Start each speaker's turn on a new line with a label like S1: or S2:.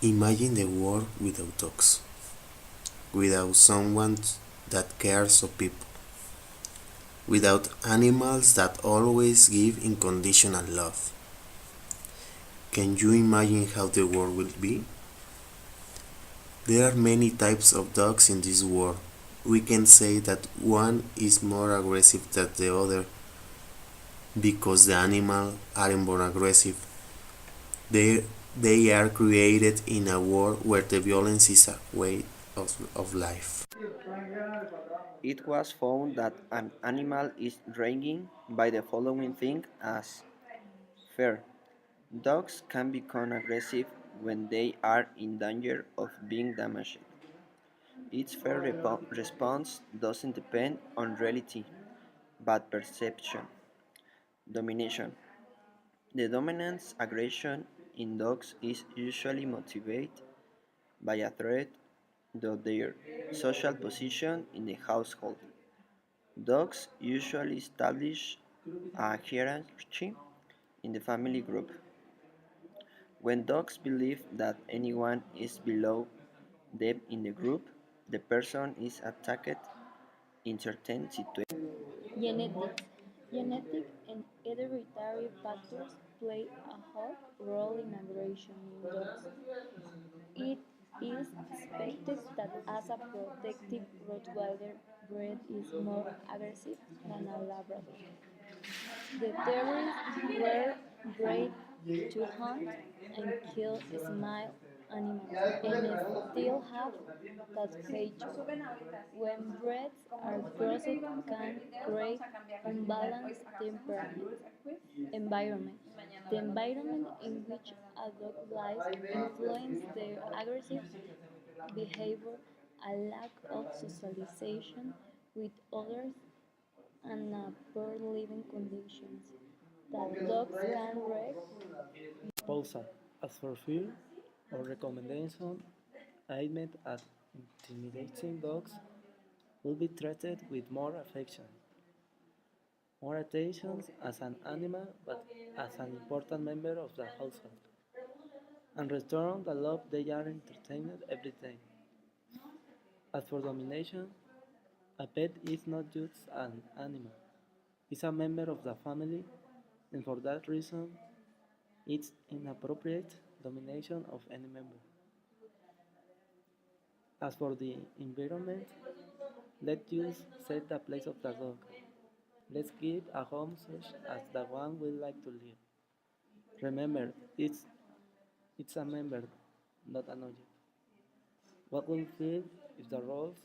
S1: Imagine the world without dogs, without someone that cares of people, without animals that always give unconditional love. Can you imagine how the world will be? There are many types of dogs in this world. We can say that one is more aggressive than the other because the animals aren't born aggressive. They, they are created in a world where the violence is a way of life.
S2: It was found that an animal is dragging by the following thing as fear. Dogs can become aggressive when they are in danger of being damaged. Its fear response doesn't depend on reality, but perception. Domination. The dominance aggression in dogs is usually motivated by a threat to their social position in the household. Dogs usually establish a hierarchy in the family group. When dogs believe that anyone is below them in the group, the person is attacked in certain situations.
S3: Genetics. Genetic and hereditary factors play a huge role in aggression in dogs. It is expected that as a protective Rottweiler breed is more aggressive than a Labrador. The terriers were bred to hunt and kill small animals and still have that feature. When breeds are crossed can create unbalanced environment. The environment in which a dog lives influences their aggressive behavior, a lack of socialization with others, and poor living conditions that dogs can wreak.
S4: Proposal as for fear or recommendation aimed at intimidating dogs will be treated with more affection, more attention as an animal but as an important member of the household, and return the love they are entertained every day. As for domination, a pet is not just an animal, it's a member of the family, and for that reason, it's inappropriate domination of any member. As for the environment, let's use set the place of the dog. Let's give a home such as the one we like to live. Remember, it's a member, not an object. What will feel if the roles